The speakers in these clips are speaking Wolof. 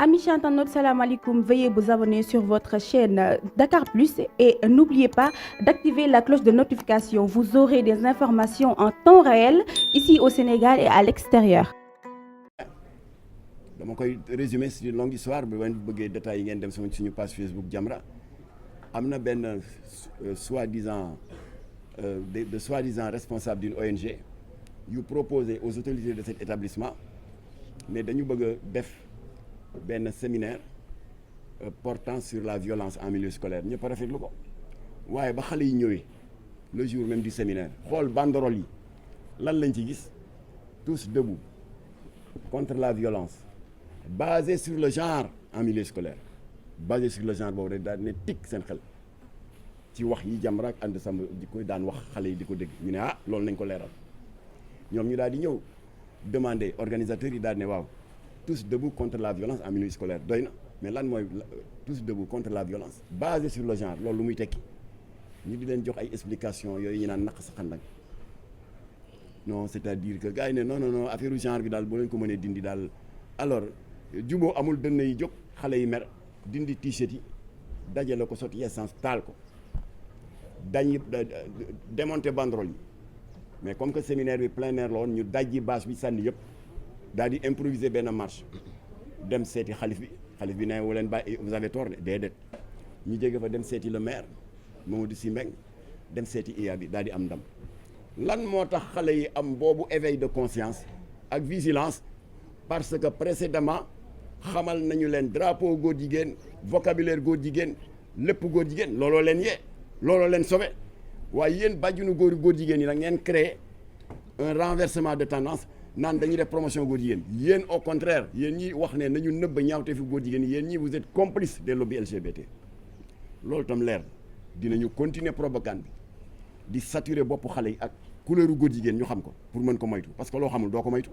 Amis internautes, salam alaikum. Veuillez vous abonner sur votre chaîne Dakar Plus et n'oubliez pas d'activer la cloche de notification. Vous aurez des informations en temps réel ici au Sénégal et à l'extérieur. dama koy résumer c'est une longue histoire bi ngeen bëggee détails yi ngeen dem sama suñu page Facebook Jamra am na benn soi-disant de soi-disant responsable d'une ONG yu proposé aux autorités de cet établissement mais dañu bëgg a def benn séminaire portant sur la violence en milieu scolaire ñëpp a rafetlu ko waaye ba xale yi ñëwee le jour même du séminaire xool banderole yi lan lañ ci gis tous debout contre la violence basé sur le genre en milieu scolaire basé sur le genre boobu rek daal ne tikk seen xel ci wax yi Jamra ak ànd sama di koy daan wax xale yi di ko dégg ñu ne loolu nañ ko leeral ñoom ñu daal di ñëw demander organisateurs yi daal ne waaw tous debout contre la violence en milieu scolaire doy na mais lan mooy tous debout contre la violence basé sur le genre loolu lu muy tekki ñu di leen jox ay explications yooyu ñu naan naq sa xandak non c'est-à-dire que gars yi ne non affaire genre bi daal boo leen ko mënee dindi daal alors juboo amul dënn yi jóg xale yi mer dindi t-shirt yi dajale ko sotti essence taal ko dañ démonter banderole yi mais comme que séminaire bi plein air la woon ñu dajji bâche bi sànni yëpp daal di improviser benn marche dem seeti xalif bi ne wu leen bàyyi vous avez tort de déedéet ñu jóge fa dem seeti le maire Mamadou Sy Mbengue dem seeti IA bi daal di am ndam lan moo tax xale yi am boobu éveil de conscience ak vigilance parce que précédemment xamal nañu leen drapeau góor jigéen vocabulaire góor jigéen lépp góor jigéen looloo leen yee looloo leen sauvé waaye yéen bàjjunu góor jigéen yi nag ngeen créé un renversement de tendance naan dañuy def promotion góor jigéen yéen au contraire yéen ñi wax ne nañu nëbb ñaawte fi góor jigéen yéen ñi vous êtes complice des lobbies LGBT loolu tam leer dinañu continuer propagande bi di saturer boppu xale yi ak couleur góor jigéen ñu xam ko pour mën ko moytu parce que loo xamul doo ko moytu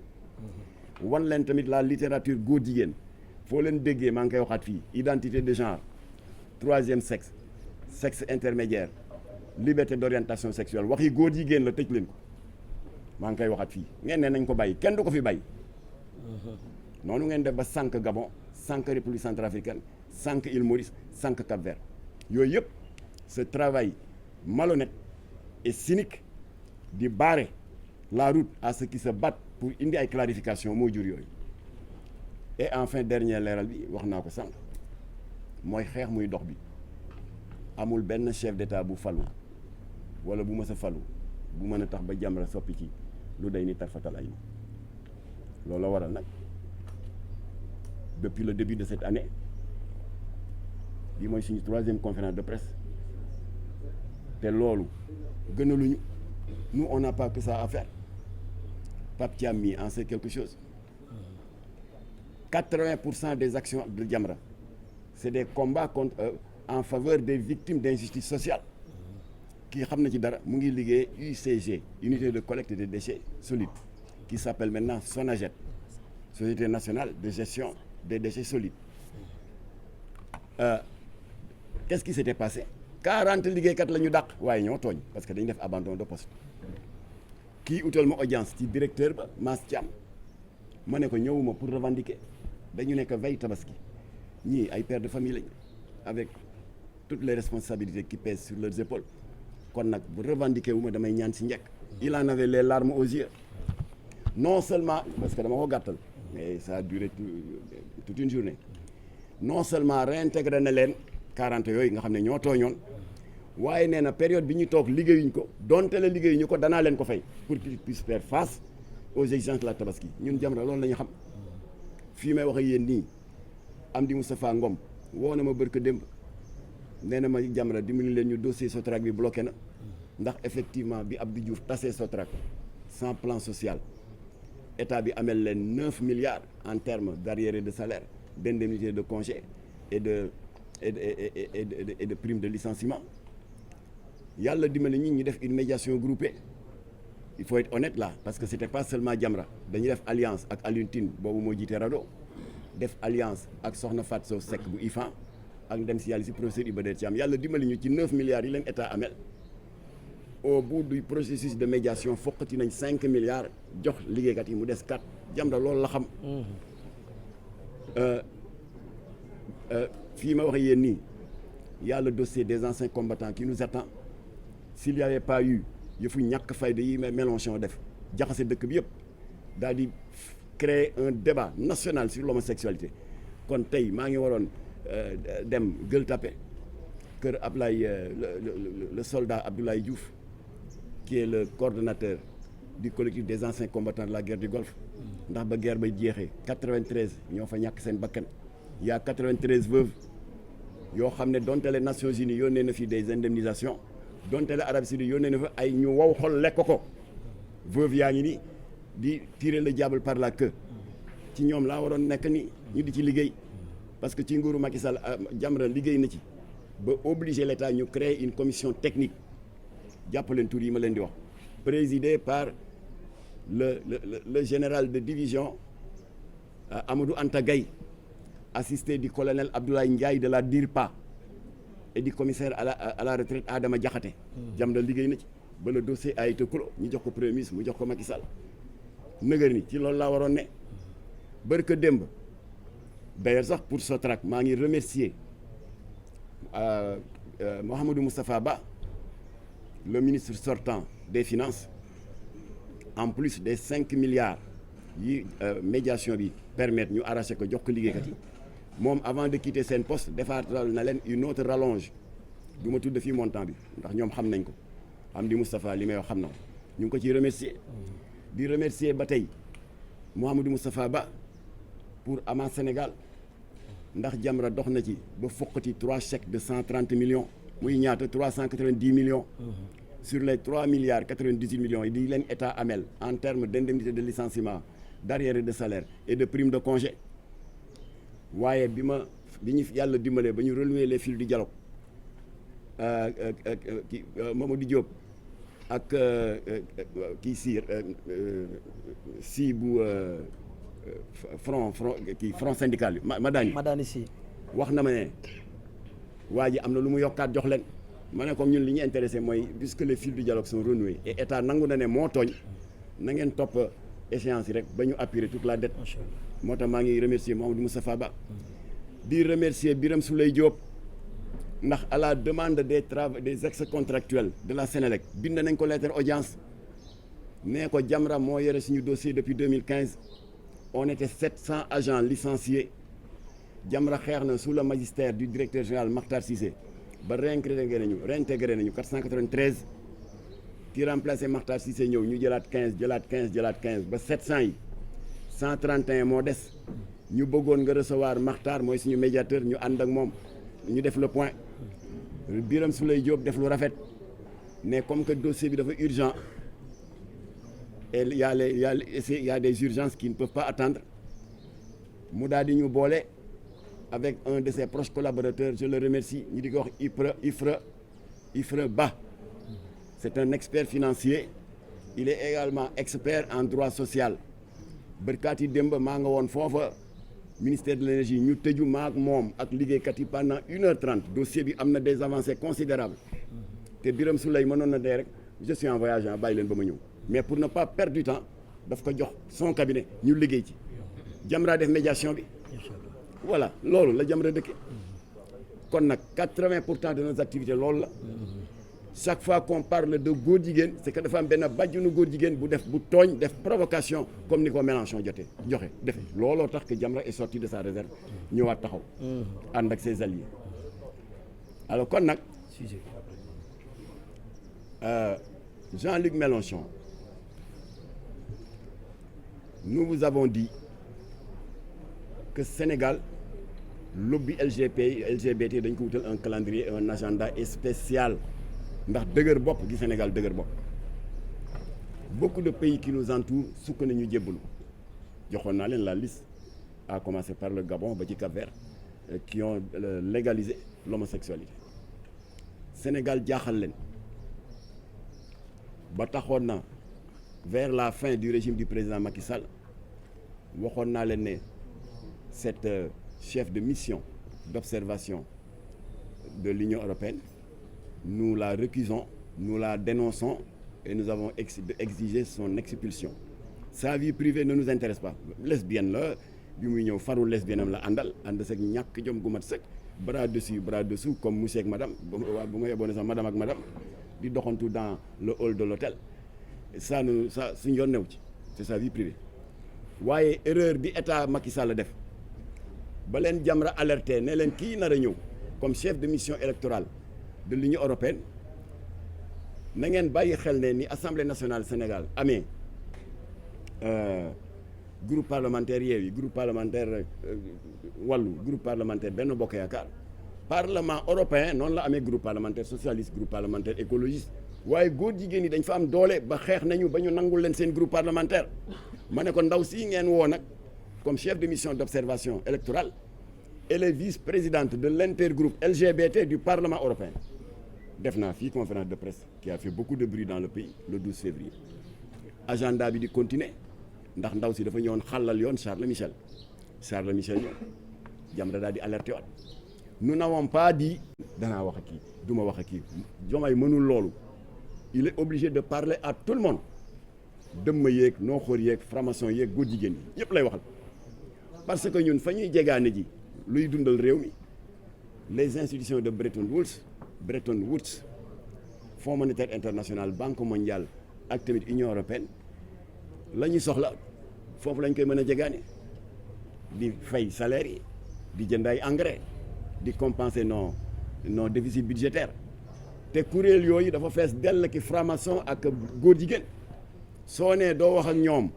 wan leen tamit la littérature góor jigéen foo leen déggee maa ngi koy waxaat fii identité de genre troisième sexe sexe intermédiaire liberté d'orientation sexuelle wax yi góor jigéen la tëj leen ko maa ngi koy waxaat fii ngeen ne nañ ko bàyyi kenn du ko fi bàyyi noonu ngeen def ba sànq Gabon sànq République centrafricaine sànq Île Maurice sànq Cap-Vert yooyu yëpp ce travail malhonnête et cynique di barrer la route à ceux qui se battent pour indi ay clarification moo jur yooyu et enfin dernier leeral bi wax naa ko sànq mooy xeex muy dox bi amul benn chef d'état bu falu wala bu mës a falu bu mën a tax ba Jamra soppi ci lu day ni tarfatal ay loolu waral nag depuis le début de cette année bi mooy suñu troisième conférence de presse te loolu gënaluñu nous on n'a pas que ça à faire Pape Thiam mi en sait quelque chose 80% des actions de Jamra c'est des combats contre en faveur des victimes d'injustice sociale kii xam na ci dara mu ngi liggéey UCG unité de collecte des déchets solides qui s'appelle maintenant SONAGED Société nationale de gestion des déchets solides qu'est-ce qui s'était passé 40 liggéeykat la ñu dàq waaye ñoo tooñ parce que dañu def abandon de poste kii utal ma audience ci directeur ba Mass Thiam ma ne ko ñëwuma pour revendiquer dañu nekk veille tabaski ñii ay pères de famille lañ avec toutes les responsabilités qui pèsent sur leurs épaules kon nag bu revendiquer wu ma damay ñaan si njëkk il en avait les larmes aux yeux non seulement parce que dama ko gàttal mais ça a duré toute une journée non seulement réintégré na leen 40 yooyu nga xam ne ñoo tooñoon waaye nee na période bi ñu toog liggéeyuñ ko donte la liggéeyuñu ko danaa leen ko fay pour qu'ils puissent faire face aux exigences de la tabaski ñun Jamra loolu la ñu xam fii may wax ak yéen nii Amdi Moustapha Ngom woo na ma bërka démb nee na ma Jamra dimbali leen ñu dossier Sotrac bi bloqué na ndax effectivement bi Abdou Diouf tasee Sotrac sans plan social état bi amel leen 9 milliards en termes d'arriérés de salaire d'indemnité de congé et de prime de licenciement yàlla dimbali ñi ñu def une médiation groupée il faut être honnête là parce que c'était pas seulement Jamra dañuy def alliance ak Alioune Tine boobu moo jiite RADDHO def alliance ak Soxna Fatou Sow Seck bu IFAN ak ndem si yàlla si professeur Iba Der Thiam yàlla dimbali ñu ci 9 milliards yi leen état amel au bout du processus de médiation foqati nañ 5 milliards jox liggéeykat yi mu des 4 Jamra loolu la xam fii ma wax yéen nii y a le dossier des anciens combattants qui nous attend. S'il n'y avait pas eu yëfu ñàkk fayda yi Mélenchon def jaxase dëkk bi yëpp daal di créer un débat national sur l'homosexualité kon tey maa ngi waroon dem Gueule Tapée kër Ablaye le soldat Abdoulaye Diouf qui est le coordonnateur du collectif des anciens combattants de la guerre du Golfe ndax ba guerre bay jeexee 93 ñoo fa ñàkk seen bakkan il y a 93 veuves yoo xam ne donte les Nations Unies yónnee na fi des indemnisations donte la Arabie Saoudite yónnee na fa ay ñu wow xol lekk ko veuve yaa ngi ni di tirer le diable par la queue ci ñoom laa waroon nekk ni ñu di ci liggéey parce que ci nguuru Macky Sall Jamra liggéey na ci ba obliger l'État ñu créer une commission technique jàppaleen tur yi ma leen di wax présidée par le général de division Amadou Anta Gaye assisté du colonel Abdoulaye Ndiaye de la DIRPA et du commissaire à la retraite Adama Diakhaté Jamra liggéey na ci ba le dossier a été clos ñu jox ko premier ministre mu jox ko Macky Sall nëgër ni ci loolu laa waroon ne barka démb d'ailleurs sax pour Sotrac maa ngi remercier Mouhamadou Moustapha Ba le ministre sortant des finances en plus des 5 milliards yi médiation bi permettre ñu arraché ko jox ko liggéeykat yi moom avant de quitter seen poste defaatal na leen une autre rallonge du ma tudd fii montant bi ndax ñoom xam nañ ko am di Moustapha li may wax xam na ñu ngi ko ciy remercier di remercier ba tey Mouhamadou Moustapha Ba pour Ama Sénégal ndax Jamra dox na ci ba foqati 3 chèques de 130 millions muy ñaata 390 millions sur les 3 milliards 98 millions yi di leen état amel en termes d'indemnité de licenciement d'arriérés de salaire et de primes de congé waaye bi ñu yàlla dimbalee ba ñu renouer les fils du dialogue Mamadou Diop ak si bu front syndical bi Madani si wax na ma ne waa ji am na lu mu yokkaat jox leen ma ne comme ñun li ñu intéressé mooy puisque les fils du dialogue sont renoués et état nangu na ne moo tooñ na ngeen topp échéance yi rek ba ñu appuyer toute la dette moo tax maa ngi remercier Mouhamadou Moustapha Ba di remercier Birame Souleye Diop ndax à la demande des ex-contractuels de la Sénélec bind nañ ko lettre audience nee ko Jamra moo yore suñu dossier depuis 2015 on était 700 agents licenciés Jamra xeex na sous le magistère du directeur général Makhtar Cissé ba réintégré nañu 493 ki remplacé Makhtar Cissé ñëw ñu jëlaat 15 ba 700 yi 131 moo des ñu bëggoon nga recevoir Makhtar mooy suñu médiateur ñu ànd ak moom ñu def le point Birame Souleye Diop def lu rafet mais comme que dossier bi dafa urgent et il y a des urgences qui ne peuvent pas attendre mu daal di ñu boole avec un de ses proches collaborateurs je le remercie ñu di ko wax Ifra Ba c'est un expert financier il est également expert en droit social bërkaat yi démb maa nga woon foofa ministère de l'énergie ñu tëju maak moom ak liggéeykat yi pendant 1h30 dossier bi am na des avancées considérables te Birame Souleye mënoon na dee rek je suis en voyage bàyyi leen ba ma ñëw mais pour ne pas perdre du temps daf ko jox son cabinet ñu liggéey ci Jamra def médiation bi voilà loolu la Jamra dëkke kon nag 80% de nos activités loolu la chaque fois qu'on parle de góor jigéen c'est que dafa am benn bàjjunu góor jigéen bu tooñ def provocation comme ni ko Mélenchon joxe defe looloo tax que Jamra est sorti de sa réserve ñëwaat taxaw ànd ak ses alliés alors kon nag Jean-Luc Mélenchon nous vous avons dit que Sénégal lobby LGBT dañ ko wutal un calendrier un agenda spécial ndax dëgër bopp gi Sénégal dëgër bopp beaucoup de pays qui nous entourent sukk nañu jébbalu joxoon naa leen la liste à commencer par le Gabon ba ci Cap-Vert qui ont légalisé l'homosexualité Sénégal jaaxal leen ba taxoon na vers la fin du régime du président Macky Sall waxoon naa leen ne cette chef de mission d'observation de l'Union européenne nous la récusons, nous la dénonçons et nous avons exigé son expulsion. Sa vie privée ne nous intéresse pas. Lesbienne la bi muy ñëw faru lesbienne am la ànd sek ñàkk jom gu mat sëkk bras dessus bras dessous comme monsieur ak madame bu ma yeboone sax madame ak madame di doxantu dans le hall de l'hôtel ça suñu yoon new ci c'est sa vie privée waaye erreur bi état Macky Sall def ba leen Jamra alerté ne leen kii nar a ñëw comme chef de mission électorale de l'Union européenne na ngeen bàyyi xel ne ni Assemblée nationale Sénégal amee groupe parlementaire Yewwi groupe parlementaire Wallu groupe parlementaire Benno Bokk Yaakaar parlement européen noonu la amee groupe parlementaire socialiste groupe parlementaire écologiste waaye góor jigéen ñi dañ fa am doole ba xeex nañu ba ñu nangul leen seen groupe parlementaire ma ne ko ndaw si ngeen woo nag comme chef de mission d'observation électorale elle est vice-présidente de l'intergroupe LGBT du Parlement européen def naa fii conférence de presse qui a fait beaucoup de bruit dans le pays le 12 février agenda bi di continuer ndax ndaw si dafa ñëwoon xàllal yoon Charles Michel ñëw Jamra daal di alerté waat nous n'avons pas dit danaa wax ak kii du ma wax ak kii Diomaye mënul loolu il est obligé de parler à tout le monde dëmma yeeg noo xóor yeeg franc-maçon yeeg góor jigéen ñi ñëpp lay waxal parce que ñun fa ñuy jegaane ji luy dundal réew mi les institutions de Bretton Woods Fonds monétaire international Banque mondiale ak tamit Union européenne la ñuy soxla foofu lañ koy mën a jegaane di fay salaire yi di jënd ay engrais di compenser nos déficits budgétaires te kuréel yooyu dafa fees dell ki franc-maçon ak góor jigéen soo nee doo wax ak ñoom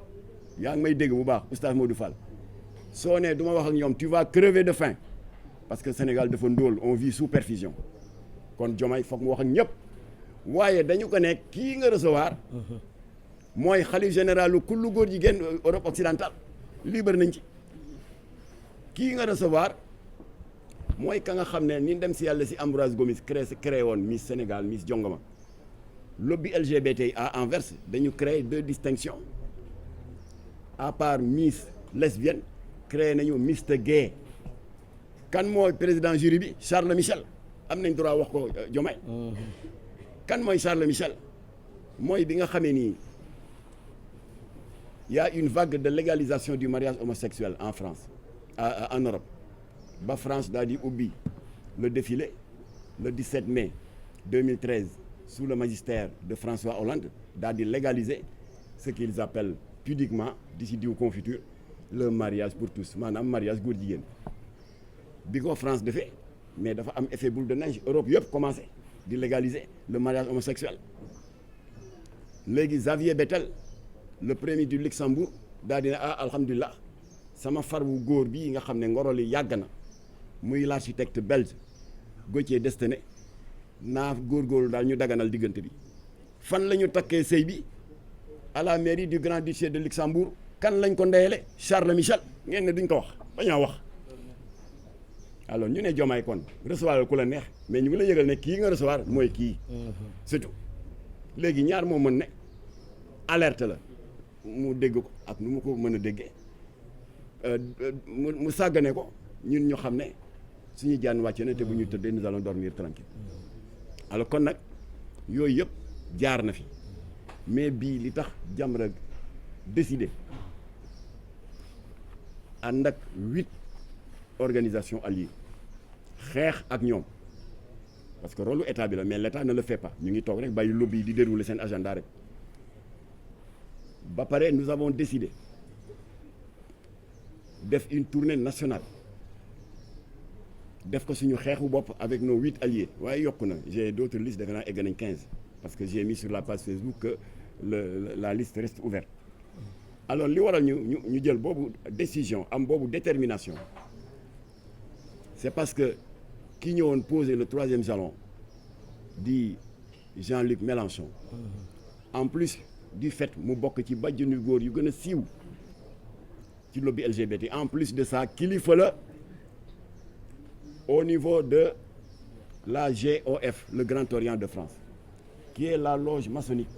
yaa ngi may dégg bu baax oustaz Modou Fall soo nee du ma wax ak ñoom tu vas crever de faim parce que Sénégal dafa ndóol on vit sous perfusion kon Diomaye foog mu wax ak ñëpp waaye dañu ko ne kii nga recevoir mooy xalif généralu kullu góor jigéen Europe occidentale libre nañ ci kii nga recevoir mooy ka nga xam ne ni dem si yàlla si Ambroise Gomis créé woon Miss Sénégal Miss Jongama lobby LGBT à Anvers dañu créer 2 distinctions à part Miss lesbienne créé nañu Miss gay kan mooy président jury bi Charles Michel am nañ droit wax ko Diomaye kan mooy Charles Michel mooy bi nga xamee nii y a une vague de légalisation du mariage homosexuel en France en Europe ba France daal di ubbi le défilé le 17 mai 2013 sous le magistère de François Hollande daal di légaliser ce qu'ils appellent pudiquement d'ici diw confiture le mariage pour tous maanaam mariage góor jigéen bi ko France defee mais dafa am effet boule de neige Europe yëpp commencé di légaliser le mariage homosexuel léegi Xavier Bettel le premier du Luxembourg daal di ne alhamdulilah sama far wu góor bii nga xam ne ngoroli yàgg na muy l'architecte belge Gauthier Destenet naa góorgóorlu daal ñu daganal diggante bi fan la ñu takkee sëy bi à la mairie du Grand-Duché de Luxembourg kan lañ ko ndeyele Charles Michel ngeen ne duñ ko wax bañaa wax alors ñu ne Diomaye kon recevoir ku la neex mais ñu ngi la yëgal ne kii nga recevoir mooy kii surtout léegi ñaar moo mën ne alerte la mu dégg ko ak nu mu ko mën a déggee mu sàggane ko ñun ñu xam ne suñu jaan wàcce na te bu ñu tëddee nous allons dormir tranquille alors kon nag yooyu yëpp jaar na fi mais bii li tax Jamra décidé ànd ak 8 organisations alliées xeex ak ñoom parce que rôle état bi la mais l'état ne le fait pas ñu ngi toog rek bàyyi lobby yi di dérouler seen agenda rek ba pare nous avons décidé def une tournée nationale def ko suñu xeexu bopp avec nos 8 alliés waaye yokku na j'ai d'autres listes defe naa egg nañ 15 parce que j'ai mis sur la page Facebook que la liste reste ouverte alors li waral ñu jël boobu décision am boobu détermination c'est parce que ki ñëwoon poser le 3e jalon di Jean-Luc Mélenchon en plus du fait mu bokk ci bàjjenu góor yu gën a siiw ci lobby LGBT en plus de ça kilifa la au niveau de la GOF le Grand Orient de France qui est la loge maçonnique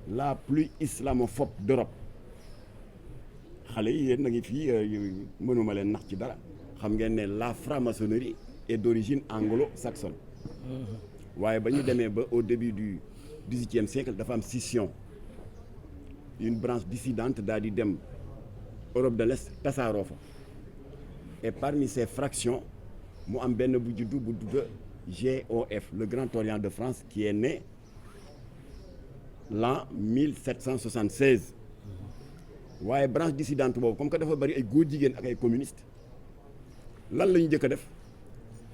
la plus islamophobe d'Europe xale yi yéen na ngi fii mënuma leen nax ci dara xam ngeen ne la franc-maçonnerie est d'origine anglo-saxonne waaye ba ñu demee ba au début du XVIIIe siècle dafa am scission une branche dissidente daal di dem Europe de l'Est tasaaroo fa et parmi ces fractions mu am benn bu juddu bu tudd GOF, le Grand Orient de France, qui est né l'an 1776 waaye branche dissidente boobu comme que dafa bari ay góor jigéen ak ay communistes lan la ñu njëkk a def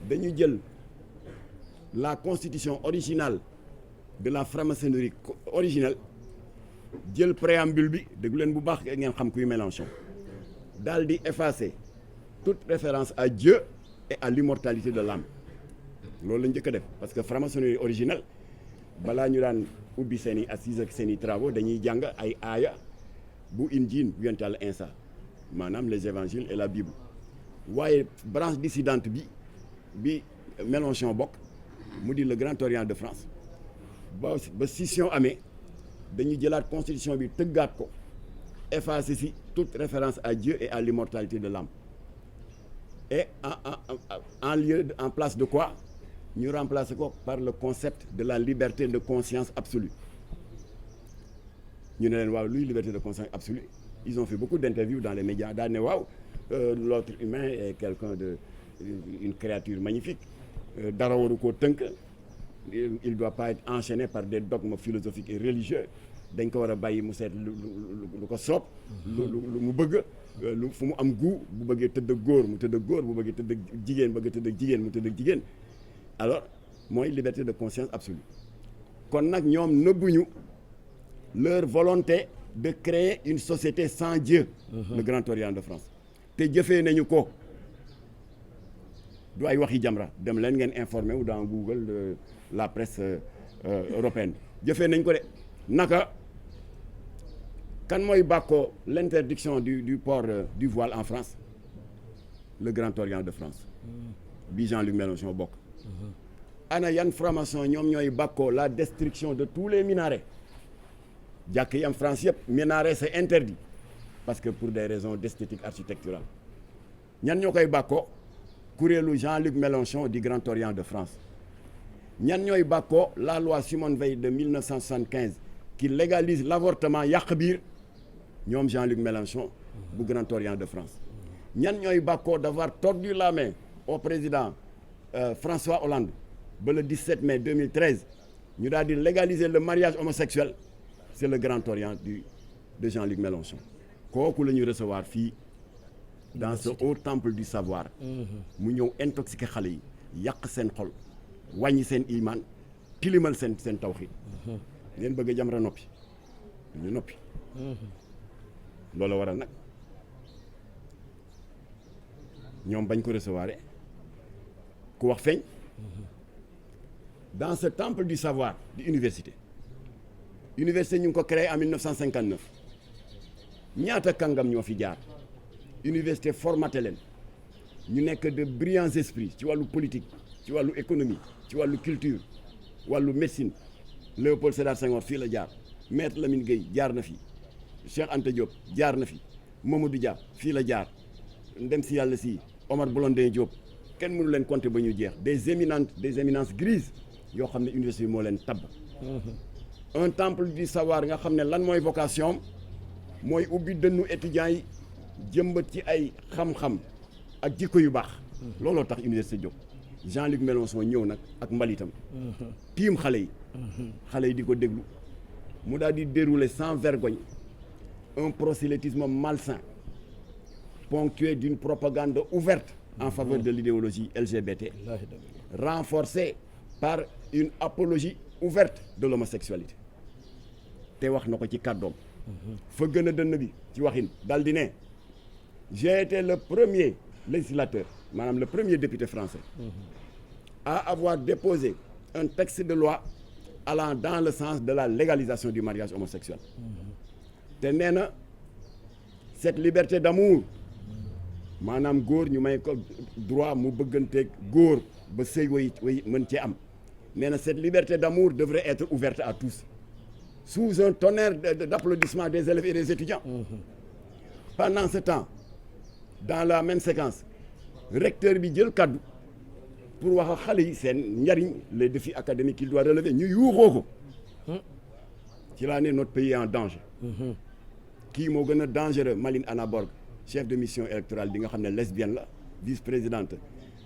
dañu jël la constitution originale de la franc-maçonnerie originelle jël préambule bi déglu leen bu baax ngeen xam kuy Mélenchon daal di effacer toute référence à Dieu et à l'immortalité de l'âme loolu la njëkk a def parce que franc-maçonnerie originelle balaa ñu daan ubbi seen i assises ak seen i travaux dañuy jàng ay aaya bu Injiil bu yonent Yàlla Iisaa maanaam les évangiles et la Bible waaye branche dissidente bi Mélenchon bokk mu di le Grand Orient de France ba scission amee dañu jëlaat constitution bi tëggaat ko effacer si toute référence à Dieu et à l'immortalité de l'âme et en place de quoi ñu remplacer ko par le concept de la liberté de conscience absolue ñu ne leen waaw luy liberté de conscience absolue ils ont fait beaucoup d'interviews dans les médias daal ne waaw l'autre humain est quelqu'un de une créature magnifique dara waru koo tënk il doit pas être enchaîné par des dogmes philosophiques et religieux dañ ko war a bàyyi mu seet lu ko soob lu mu bëgg fu mu am goût bu bëggee tëdd ak góor mu tëdd ak góor bu bëggee tëdd ak jigéen bëgg tëdd ak jigéen mu tëdd ak jigéen alors mooy liberté de conscience absolue kon nag ñoom nëbbuñu leur volonté de créer une société sans Dieu le Grand Orient de France te jëfee nañu ko du ay waxi Jamra dem leen ngeen informé wu dans Google la presse européenne jëfee nañ ko de naka kan mooy bàkkoo l'interdiction du port du voile en France le Grand Orient de France bi Jean-Luc Mélenchon bokk ana yan franc-maçon ñoom ñooy bàkkoo la destruction de tous les minarets jàkk yi am France yëpp minaret c'est interdit parce que pour des raisons d'esthétique architecturale ñan ñoo koy bàkkoo kuréelu Jean-Luc Mélenchon du Grand Orient de France ñan ñooy bàkkoo la loi Simone Veil de 1975 qui légalise l'avortement yàq biir ñoom Jean-Luc Mélenchon bu Grand Orient de France ñan ñooy bàkkoo d'avoir tordu la main au président François Hollande ba le 17 mai 2013 ñu daal di légaliser le mariage homosexuel c'est le Grand Orient de Jean-Luc Mélenchon kooku la ñuy recevoir fii dans ce haut temple du savoir mu ñëw intoxiquer xale yi yàq seen xol wàññi seen iman tilimal seen tawxiid ngeen bëgg a Jamra noppi ñu noppi loolu waral nag ñoom bañ ko recevoir ku wax feeñ dans ce temple du savoir di université ñu ngi ko créé en 1959 ñaata kàngam ñoo fi jaar université formaté leen ñu nekk de brillants esprits ci wàllu politique ci wàllu économie ci wàllu culture wàllu médecine Léopold Sédar Senghor fii la jaar Maître Lamine Gueye jaar na fi Cheikh Anta Diop jaar na fi Mamadou Dia fii la jaar ndem si yàlla si Omar Blondin Diop kenn mënu leen compter ba ñu jeex des éminences grises yoo xam ne université bi moo leen tabb un temple du savoir nga xam ne lan mooy vocation mooy ubbi dënnu étudiants yi jëmbat ci ay xam-xam ak jikko yu baax looloo tax université jóg Jean-Luc Mélenchon ñëw nag ak mbalitam tiim xale yi di ko déglu mu daal di dérouler sans vergogne un prosélytisme malsain ponctué d'une propagande ouverte en faveur de l'idéologie LGBT renforcée par une apologie ouverte de l'homosexualité te wax na ko ci kàddoom fa gën a dënn bi ci waxin dal di ne j'ai été le premier législateur maanaam le premier député français à avoir déposé un texte de loi allant dans le sens de la légalisation du mariage homosexuel te nee na cette liberté d'amour maanaam góor ñu may ko droit mu bëgganteeg góor ba sëy way mën cee am nee na cette liberté d'amour devrait être ouverte à tous sous un tonnerre d'applaudissements des élèves et des étudiants pendant ce temps dans la même séquence recteur bi jël kaddu pour wax xale yi seen njariñ les défis académiques qu'il doit relever ñu yuuxoo ko ci laa ne notre pays est en danger kii moo gën a dangereux Maline Anna Borg chef de mission électorale bi nga xam ne lesbienne la vice-présidente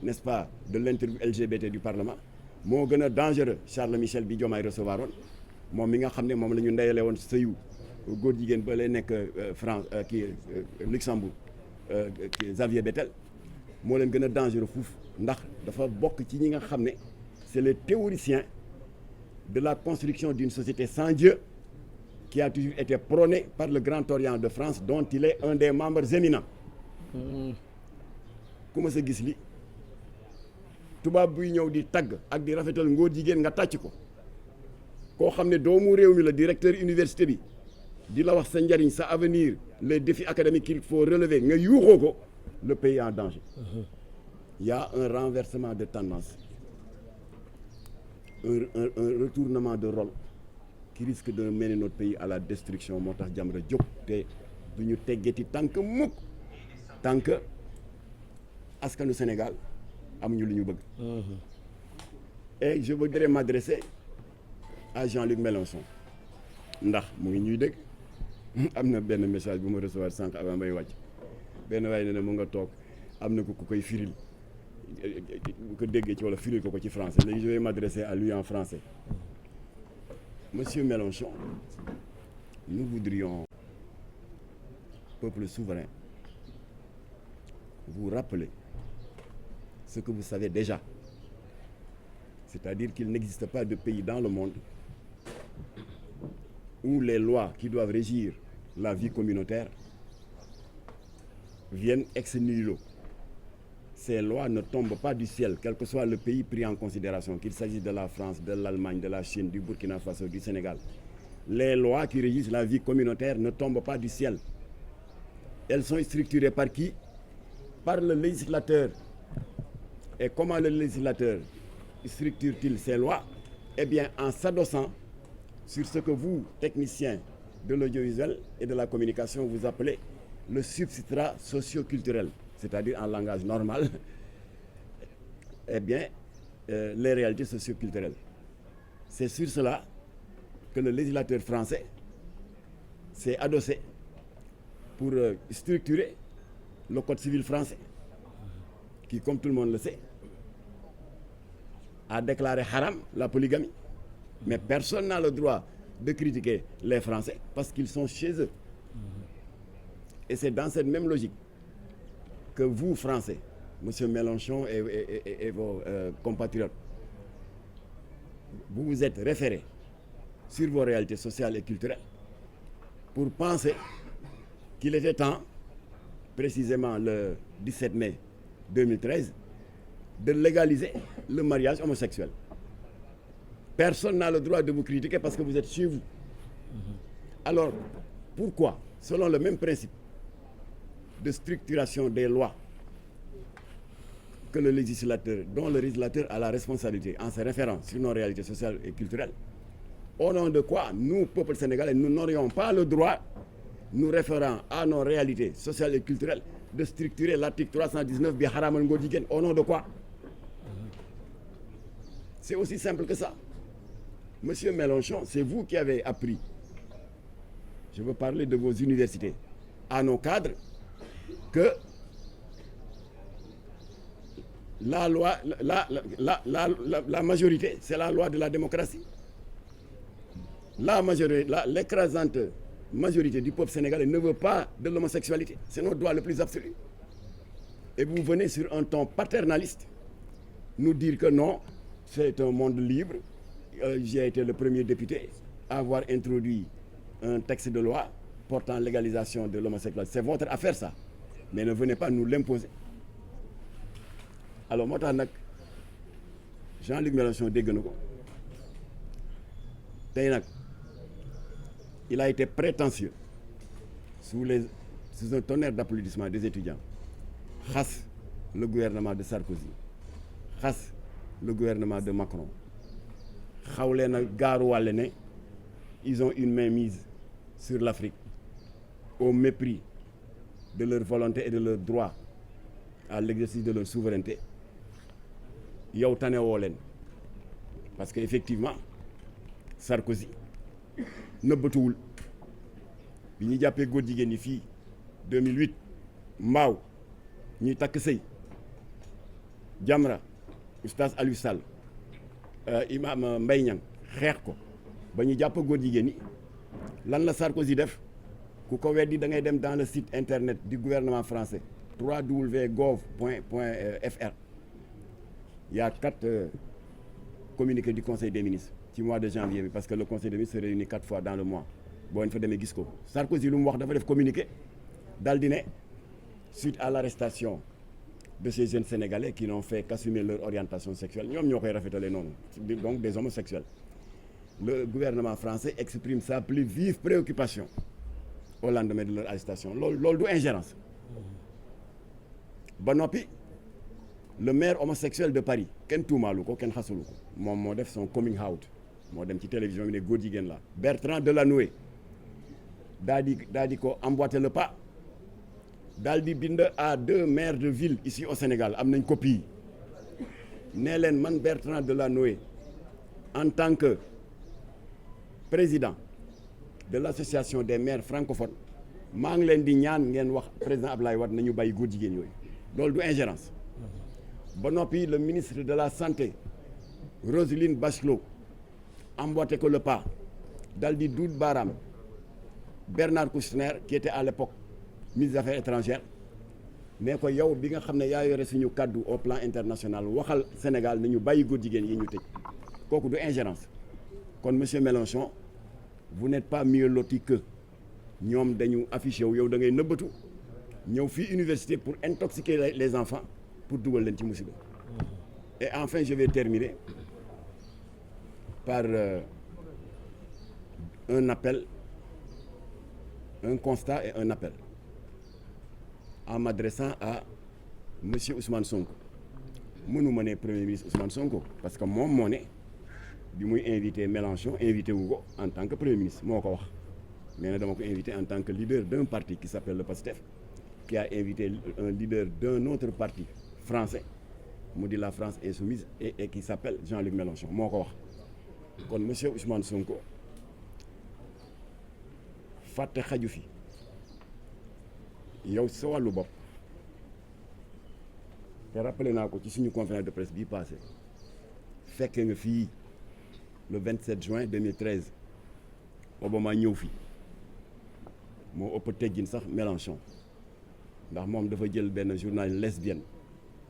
n'est-ce pas de l'interview LGBT du Parlement moo gën a dangereux Charles Michel bi Diomaye recevoir woon moom mi nga xam ne moom la ñu ndeyale woon sëyu góor jigéen ba lay nekk France Luxembourg Xavier Bettel moo leen gën a dangereux fuuf ndax dafa bokk ci ñi nga xam ne c'est le théoricien de la construction d'une société sans Dieu qui a toujours été prôné par le Grand Orient de France dont il est un des membres éminents ku ma sa gis li tubaab buy ñëw di tagg ak di rafetal ngóor jigéen nga tàcc ko koo xam ne doomu réew mi la directeur université bi di la wax sa njariñ sa avenir les défis académiques qu'il faut relever nga yuuxoo ko le pays est en danger il y a un renversement de tendance un retournement de rôle qui risque de mener notre pays à la destruction moo tax Jamra jóg te du ñu teggeti tànk mukk tànk askanu Sénégal amuñu lu ñu bëgg et je voudrais m'adresser à Jean-Luc Mélenchon ndax mu ngi ñuy dégg am na benn message bu ma recevoir sànq avant may wàcc benn waaye ne na mu nga toog am na ku koy firil bu ko déggee ci wala firil ko ci français léegi je vais m'adresser à lui en français. Monsieur Mélenchon, nous voudrions, peuple souverain, vous rappeler ce que vous savez déjà. C'est-à-dire qu'il n'existe pas de pays dans le monde où les lois qui doivent régir la vie communautaire viennent ex nihilo. Ces lois ne tombent pas du ciel, quel que soit le pays pris en considération, qu'il s'agisse de la France, de l'Allemagne, de la Chine, du Burkina Faso, du Sénégal. Les lois qui régissent la vie communautaire ne tombent pas du ciel. Elles sont structurées par qui? Par le législateur. Et comment le législateur structure-t-il ces lois? Eh bien, en s'adossant sur ce que vous, techniciens de l'audiovisuel et de la communication, vous appelez le substrat socio-culturel. C'est-à-dire en langage normal, eh bien, les réalités socio-culturelles. C'est sur cela que le législateur français s'est adossé pour structurer le code civil français, qui, comme tout le monde le sait, a déclaré haram la polygamie. Mais personne n'a le droit de critiquer les Français parce qu'ils sont chez eux. Et c'est dans cette même logique que vous, Français, M. Mélenchon et vos compatriotes, vous vous êtes référés sur vos réalités sociales et culturelles pour penser qu'il était temps, précisément le 17 mai 2013, de légaliser le mariage homosexuel. Personne n'a le droit de vous critiquer parce que vous êtes chez vous. Alors, pourquoi, selon le même principe de structuration des lois que le législateur, dont le législateur a la responsabilité en se référant sur nos réalités sociales et culturelles, au nom de quoi nous, peuple sénégalais, nous n'aurions pas le droit, nous référant à nos réalités sociales et culturelles, de structurer l'article 319 bi haramal ngóor jigéen, au nom de quoi? C'est aussi simple que ça. Monsieur Mélenchon, c'est vous qui avez appris, je veux parler de vos universités, à nos cadres, que la loi, la majorité, c'est la loi de la démocratie. La majorité, l'écrasante majorité du peuple sénégalais ne veut pas de l'homosexualité. C'est notre droit le plus absolu. Et vous venez sur un ton paternaliste nous dire que non, c'est un monde libre. J'ai été le premier député à avoir introduit un texte de loi portant légalisation de l'homosexualité. C'est votre affaire, ça. Mais ne venez pas nous l'imposer. Alors moo tax nag Jean-Luc Mélenchon dégg na ko tey nag il a été prétentieux sous un tonnerre d'applaudissements des étudiants xas le gouvernement de Sarkozy xas le gouvernement de Macron xawlee na gaaruwàlle ne ils ont une main mise sur l'Afrique au mépris de leur volonté et de leur droit à l'exercice de leur souveraineté. Yow tane woo leen parce que effectivement Sarkozy nëbbatuwul bi ñu jàppee góor jigéen ñi fii 2008 mbaaw ñuy takk sëy Jamra oustaz Aliou Sall imam Mbaye Niang xeex ko ba ñu jàpp góor jigéen ñi lan la Sarkozy def ku ko weddi da ngay dem dans le site internet du gouvernement français www.gov.fr il y a 4 communiqués du conseil des ministres ci mois de janvier bi parce que le conseil des ministres se réunit 4 fois dans le mois boo leen fa demee gis ko Sarkozy lu mu wax dafa def communiqué daal di ne suite à l'arrestation de ces jeunes sénégalais qui n'ont fait qu'assumer leur orientation sexuelle ñoom ñoo koy rafetale noonu donc des homosexuels le gouvernement français exprime sa plus vive préoccupation au lendemain de leur arrestation loolu du ingérence ba noppi le maire homosexuel de Paris kenn tuumaalu ko kenn xasulu ko moom moo def son coming out moo dem ci télévision bi ne góor jigéen la Bertrand Delanoë daa di ko emboîter le pas daal di bind à 2 maires de ville ici au Sénégal am nañ copie nee leen man Bertrand Delanoë en tant que président de l'association des maires francophones maa ngi leen di ñaan ngeen wax président Ablaye Wade nañu bàyyi góor jigéen yooyu loolu du ingérence ba noppi le ministre de la santé Roselyne Bachelot emboîté ko le pas dal di duut baaraam Bernard Kouchner qui était à l'époque ministre des affaires étrangères mais ko yow bi nga xam ne yaa yore suñu kaddu au plan international waxal Sénégal nañu bàyyi góor jigéen yi ñu tëj kooku du ingérence kon monsieur Mélenchon vous n'êtes pas mieux loti que ñoom dañu affiché wu yow da ngay nëbbatu ñëw fii université pour intoxiquer les enfants pour dugal leen ci musiba et enfin je vais terminer par un appel un constat et un appel en m'adressant à monsieur Ousmane Sonko mënuma ne premier ministre Ousmane Sonko parce que moom moo ne bi muy invité Mélenchon invité wu ko en tant que premier ministre moo ko wax mais nag dama ko invité en tant que leader d'un parti qui s'appelle le PASTEF qui a invité un leader d'un autre parti français mu di la France insoumise et qui s'appelle Jean-Luc Mélenchon moo ko wax kon monsieur Ousmane Sonko fàtte xaju fi yow sa wàllu bopp te rappelé naa ko ci suñu conférence de presse bii passé fekke nga fii le 27 juin 2013 Obama ñëw fi moo ëpp teggin sax Mélenchon ndax moom dafa jël benn journal lesbienne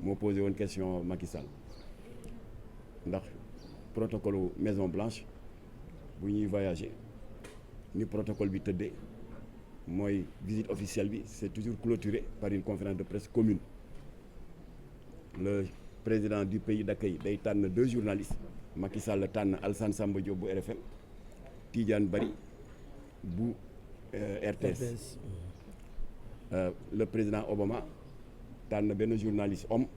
moo posé woon question Macky Sall ndax protocole Maison Blanche bu ñuy voyager ni protocole bi tëddee mooy visite officielle bi c'est toujours clôturé par une conférence de presse commune le président du pays d'accueil day tànn 2 journalistes Macky Sall tànn Alassane Samba Diop bu RFM Tidiane Bari bu RTS le président Obama tànn benn journaliste homme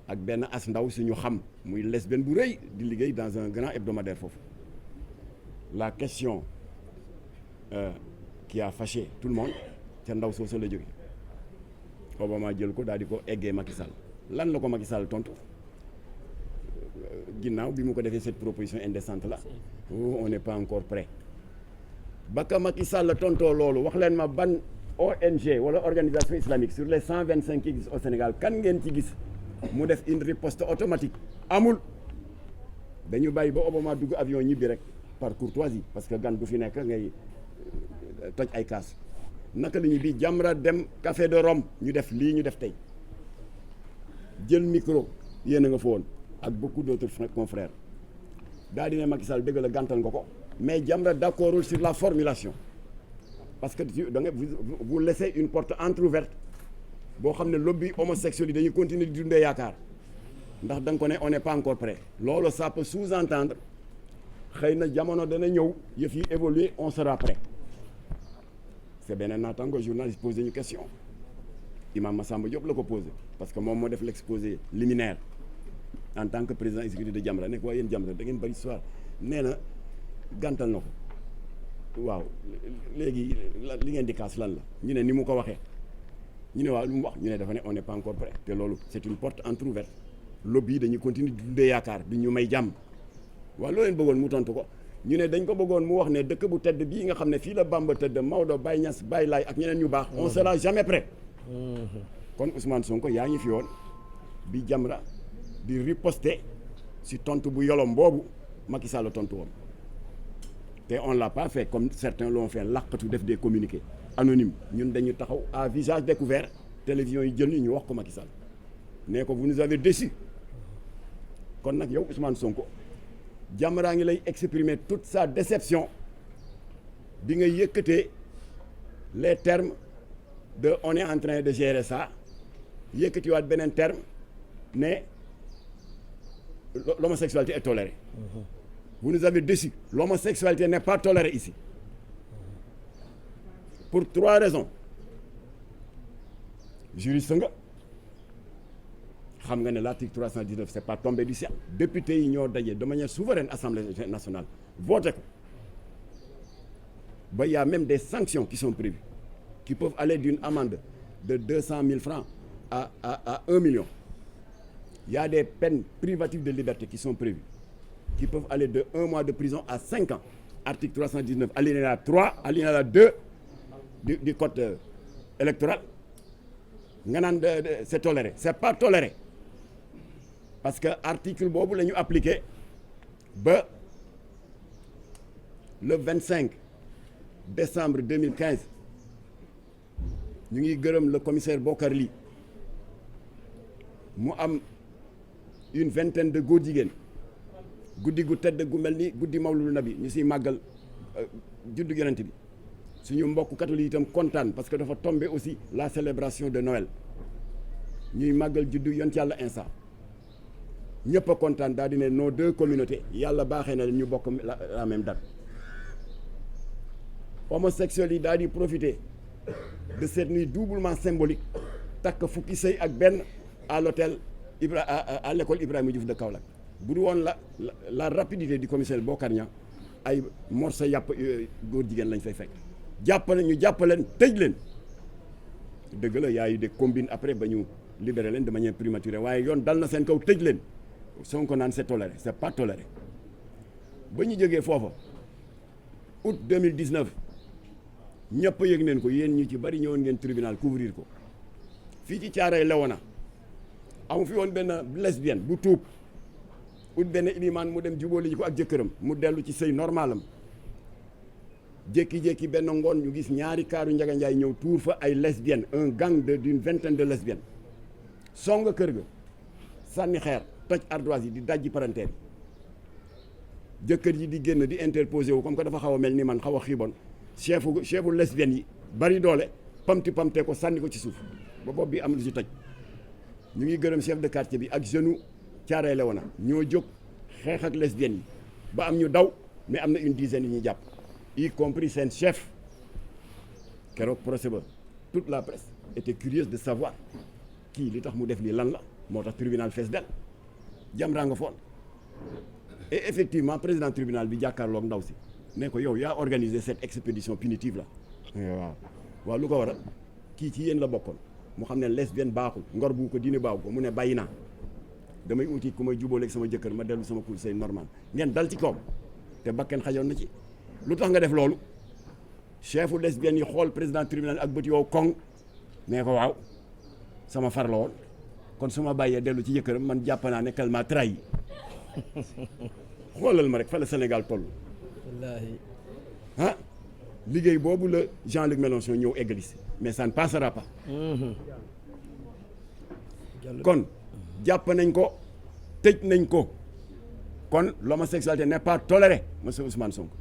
ak benn as ndaw suñu xam muy lesbienne bu rëy di liggéey dans un grand hebdomadaire foofu la question qui a fâché tout le monde ca ndaw soosu la jóge Obama jël ko daal di ko eggee Macky Sall lan la ko Macky Sall tontu ginnaaw bi mu ko defee cette proposition indécente là on n'est pas encore prêt ba ka Macky Sall tontoo loolu wax leen ma ban ONG wala organisation islamique sur les 125 qui existent au Sénégal kan ngeen ci gis mu def une riposte automatique amul dañu bàyyi ba Obama dugg avion ñibbi rek par courtoisie parce que gan du fi nekk ngay toj ay kaas naka la ñu bi Jamra dem Café de Rome ñu def lii ñu def tey jël micro yéen a nga fa woon ak beaucoup d'autres confrères daal di ne Macky Sall dëgg la gàntal nga ko mais Jamra d'accordul sur la formulation parce que da nga vous laissez une porte entrouverte boo xam ne lobby homosexuel yi dañuy continuer di dundee yaakaar ndax da nga ko ne on n'est pas encore prêt loolu ça peut sous-entendre xëy na jamono dana ñëw yëf yi évoluer on sera prêt c'est benn naataango journaliste posé ñu question Imam Massamba Diop la ko posé parce que moom moo def l'exposé liminaire en tant que président exécutif de Jamra nekk waaye yéen Jamra da ngeen bari histoire nee na gàntal na ko waaw léegi li ngeen di kaas lan la ñu ne ni mu ko waxee ñu ne waaw lu mu wax ñu ne dafa ne on n'est pas encore prêt te loolu c'est une porte entrouverte lobby yi dañuy continuer di dundee yaakaar di ñu may jàmm waaw loo leen bëggoon mu tontu ko ñu ne dañ ko bëggoon mu wax ne dëkk bu tedd bii nga xam ne fii la Bamba tëdd Maodo Baye Niass Baye Laye ak ñeneen ñu baax on sera jamais prêt kon Ousmane Sonko yaa ngi fi woon bi Jamra di riposter si tontu bu yolom boobu Macky Sall la tontu woon te on l'a pas fait comme certains l'ont fait làqatu def des communiqués anonymes ñun dañu taxaw à visage découvert télévision yi jël ñu wax ko Macky Sall ne ko vous nous avez déçus kon nag yow Ousmane Sonko Jamra ngi lay exprimer toute sa déception bi nga yëkkatee les termes de on est en train de gérer ça yëkkatiwaat beneen terme ne l'homosexualité est tolérée. Vous nous avez déçus. L'homosexualité n'est pas tolérée ici. Pour 3 raisons. Juriste nga xam nga ne l'article 319 c'est pas tombé du ciel. Députés yi ñoo daje de manière souveraine Assemblée nationale voté ko ba y a même des sanctions qui sont prévues qui peuvent aller d'une amende de 200 000 francs à 1 million. Il y a des peines privatives de liberté qui sont prévues qui peuvent aller de 1 mois de prison à 5 ans. Article 319 alinéa 3 alinéa 2 du code électoral nga naan c'est toléré c'est pas toléré parce que article boobu la ñu appliqué ba le 25 décembre 2015 ñu ngi gërëm le commissaire Bokar Ly mu am une vingtaine de góor jigéen guddi gu tedd gu mel ni guddi mawlulu nabi ñu siy màggal juddu yonent bi suñu mbokk catholique itam kontaan parce que dafa tombé aussi la célébration de Noël ñuy màggal juddu yonent yàlla Insa ñëpp a kontaan daal di ne nos 2 communautés yàlla baaxee na ñu bokk la même date homosexuels yi daal di profiter de cette nuit doublement symbolique takk fukki sëy ak benn à l'hôtel à l'école Ibrahima Diouf de Kaolack bu du woon la rapidité du commissaire Bokar Niang ay morceau yàpp góor jigéen lañ fay fekk ñu jàppaleen tëj leen dëgg la y a eu des combines après ba ñu libéré leen de manière prématurée waaye yoon dal na seen kaw tëj leen Sonko naan c'est toléré c'est pas toléré ba ñu jógee foofa août 2019 ñëpp yëg neen ko yéen ñu ci bari ñëwoon ngeen tribunal couvrir ko fii ci Thiaroye Léona amu fi woon benn lesbienne bu tuub ut benn ilimaan mu dem jubóoli ji ko ak jëkkëram mu dellu ci sëy normalam jékki-jékki benn ngoon ñu gis ñaari kaaru Njaga Njaay ñëw tuur fa ay lesbiennes un gang d'une vingtaine de lesbiennes song kër ga sànni xeer toj ardoise yi di dajji parenteer yi jëkkër ji di génn di interposé wu comme que dafa xaw a mel ni man xaw a xiibon chefu lesbiennes yi bari doole pamte ko sànni ko ci suuf ba bopp bi am lu ci toj ñu ngi gërëm chef de quartier bi ak jeune Thiaroye Léona ñoo jóg xeex ak lesbiennes yi ba am ñu daw mais am na une dizaine yi ñuy jàpp y compris seen chef keroog procès ba toute la presse était curieuse de savoir kii li tax mu def lii lan la moo tax tribunal fees del Jamra nga foon et effectivement président tribunal bi jàkkaarloog ndaw si ne ko yow yaa organisé cette expédition punitive la waaw lu ko waral kii ci yéen la bokkoon mu xam ne lesbienne baaxul ngor bu ko diine baaxu ko mu ne bàyyi naa damay uti ku may jubóoleeg sama jëkkër ma dellu sama kul say normal ngeen dal ci kaw te bakken xajoon na ci lu tax nga def loolu chefu lesbienne yi xool président tribunal ak bët yow koŋ ne ko waaw sama far la woon kon su ma bàyyee dellu ci jëkkëram man jàpp naa ne qu'elle m'a trahi xoolal ma rek fa la Sénégal toll wallaahi ah liggéey boobu la Jean-Luc Mélenchon ñëw eggalisi mais ça ne passera pas kon jàpp nañ ko tëj nañ ko kon l'homosexualité n'est pas tolérée monsieur Ousmane Sonko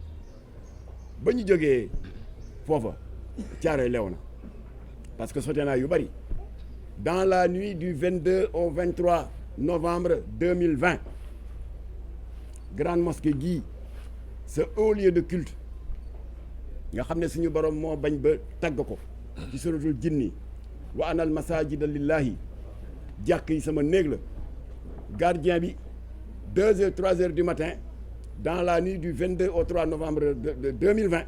ba ñu jógee foofa Thiaroye Léona parce que sote naa yu bari dans la nuit du 22 au 23 novembre 2020 grande mosquée gii ce haut lieu de culte nga xam ne suñu borom moo bañ ba tagg ko ci suratul jinni wa anal masajida lillahi jàkk yi sama néeg la gardien bi 2 heures 3 heures du matin dans la nuit du 22 au 3 novembre de 2020